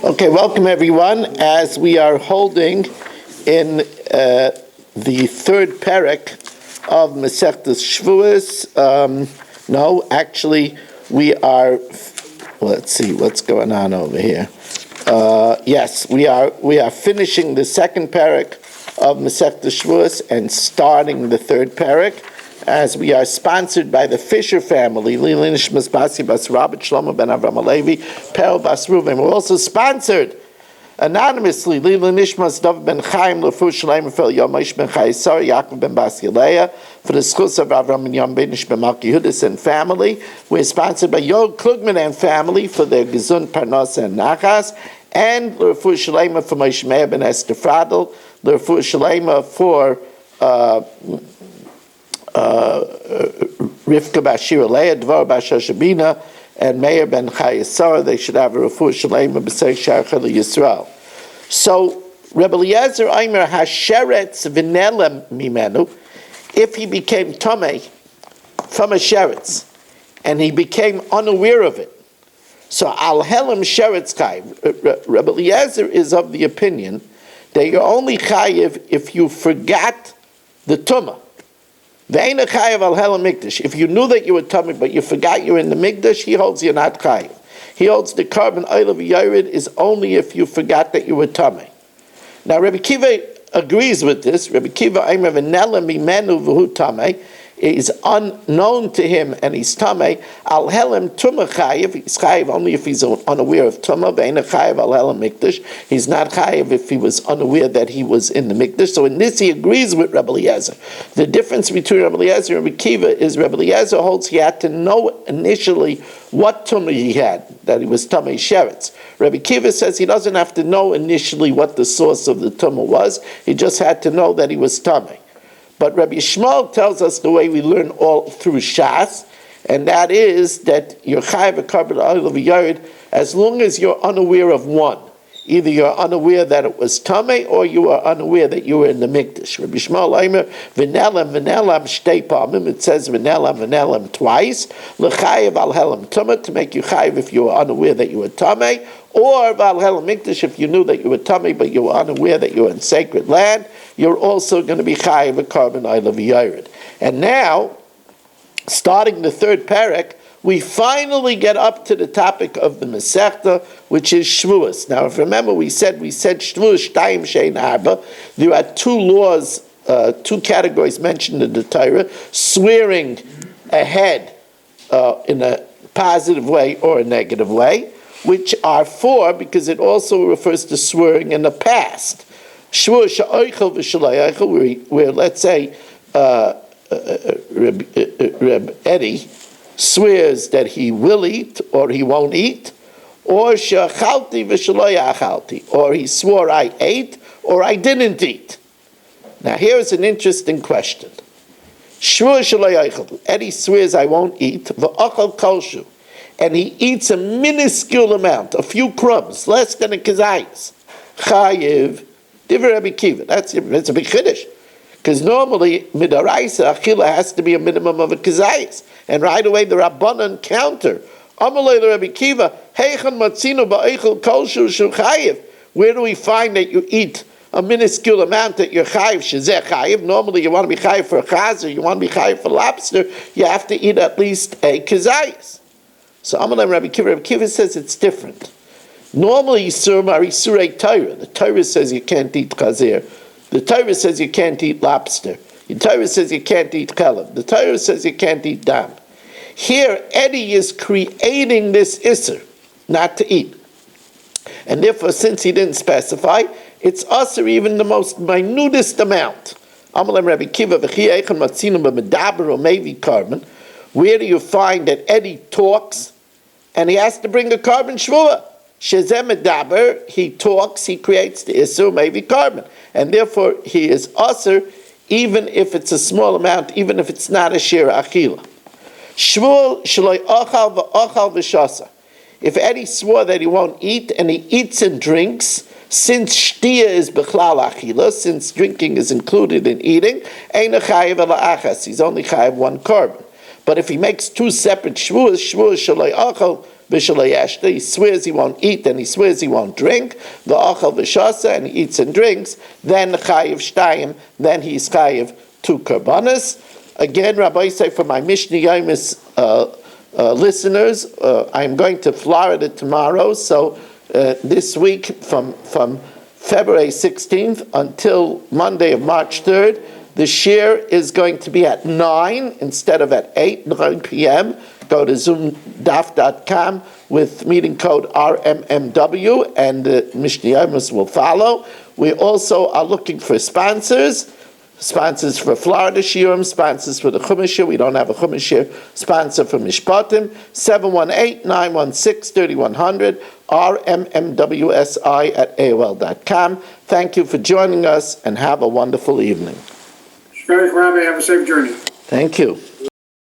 Okay, welcome everyone. As we are holding in the third parak of Masechtas Shavuos. We are. Let's see what's going on over here. Yes, we are finishing the second parak of Masechtas Shavuos and starting the third parak. As we are sponsored by the Fisher family, Lili Nishmas Basi Bas Robert Shlomo Ben Avram Alevi, Perel Bas Ruven. We're also sponsored anonymously, Lili Nishmas Dov Ben Chaim, Lefu Shalem Fel Yomis Ben Chayesar, Yaakov Ben Bas Yeleah, for the schus of Avram and Yom Benish Ben Malki Hudis and family. We're sponsored by Yod Klugman and family for their Gezund Parnas and Nachas, and Lefu Shalem for Moshe Meir Ben Esther Fradel, Lefu Shalem for Rivka Bashir Leah, Dvar Bashashabina, and Meir Ben Chayesar. They should have a refuah shalema b'sei sharcha Yisrael. So Rebbe Eliezer Aimer hasheretz v'nelem mimenu. If he became tamei from a sheretz and he became unaware of it, so al helem sheretz chayiv. Rebbe Eliezer is of the opinion that you're only chayiv if you forgot the tumah. If you knew that you were tummy, but you forgot you were in the mikdash, he holds you're not chayiv. He holds the carbon oil of yared is only if you forgot that you were tummy. Now Rabbi Kiva agrees with this. Rabbi Kiva Aimer v'nela mimenu v'hu tamei is unknown to him and he's tamei. Al helem tumah chayiv. He's chayiv only if he's unaware of tumah. Ve'ena chayiv al helem mikdash. He's not chayiv if he was unaware that he was in the mikdash. So in this he agrees with Rebbe Eliezer. The difference between Rebbe Eliezer and Rebbe Kiva is Rebbe Eliezer holds he had to know initially what tumah he had, that he was tamei sheretz. Rebbe Kiva says he doesn't have to know initially what the source of the tumah was. He just had to know that he was tamei. But Rabbi Yishmael tells us the way we learn all through Shas, and that is that you're chayiv a carbon oil of yared as long as you're unaware of one. Either you're unaware that it was tamei, or you are unaware that you were in the mikdash. Rabbi Yishmael Aimer v'nelam shtei pamim. It says v'nelam twice. L'chayiv al helam tumah, to make you chayiv if you were unaware that you were tamei, or val helam mikdash if you knew that you were tamei but you were unaware that you were in sacred land. You're also going to be chayiv a carbon oil of yared. And now, starting the third parak, we finally get up to the topic of the Masechta, which is Shavuos. Now, if you remember, we said Shavuos Shtayim Shein Arba. There are two laws, two categories mentioned in the Torah: swearing ahead in a positive way or a negative way, which are four because it also refers to swearing in the past. Shavuos she'oichel v'she'lo, where let's say Reb Eddie swears that he will eat or he won't eat, or she'achalti v'she'lo ya'achalti, or he swore I ate or I didn't eat. Now here's an interesting question. Shavuos she'lo ya'achal, Eddie swears I won't eat, v'achal kolshu, and he eats a minuscule amount, a few crumbs, less than a kazayis. Chayiv, divrei Rabbi Kiva. It's a big chiddush. Because normally, midaraisa, achila has to be a minimum of a kazayis. And right away, the Rabbanan counter. Amalei Rabbi Kiva, heichan matzino ba'eichel kolshu shu chayiv. Where do we find that you eat a minuscule amount that you're chayiv, shezeh chayiv? Normally, you want to be chayiv for a chazer, you want to be chayiv for lobster, you have to eat at least a kazayis. So Amalei Rabbi Kiva says it's different. Normally, Surei Torah. The Torah says you can't eat chazer. The Torah says you can't eat lobster. The Torah says you can't eat challah. The Torah says you can't eat dam. Here, Eddie is creating this isser, not to eat. And therefore, since he didn't specify, it's usher even the most minutest amount. Amalem Rabbi Kiva v'chi eichan matzinu b'medaber or mevi carbon. Where do you find that Eddie talks and he has to bring a carbon shvua? Shezeh medaber, he talks, he creates the isser maybe carbon, and therefore he is usher even if it's a small amount, even if it's not a shir achila. Shvul shloi ochal v'ochal v'shasa. If Eddie swore that he won't eat and he eats and drinks, since shtia is bechlal achila, since drinking is included in eating, ein chayiv ela achas, he's only chayiv one carbon. But if he makes two separate Shavuos, Shavuos shaloi achal, v'shaloi yashta, he swears he won't eat and he swears he won't drink, v'achal v'shasa, and he eats and drinks, then chayiv shtayim, then he's chayiv two karbanas. Again, Rabbi say for my Mishna Yomis listeners, I'm going to Florida tomorrow, so this week from February 16th until Monday of March 3rd, the shir is going to be at 9 instead of at 9 p.m. Go to zoomdaf.com with meeting code RMMW, and Mishna Yomis will follow. We also are looking for sponsors for Florida Shiurim, sponsors for the Chumash Shir. We don't have a Chumash Shir sponsor for Mishpatim. 718-916-3100, rmmwsi@aol.com. Thank you for joining us, and have a wonderful evening. Rabbi, have a safe journey. Thank you.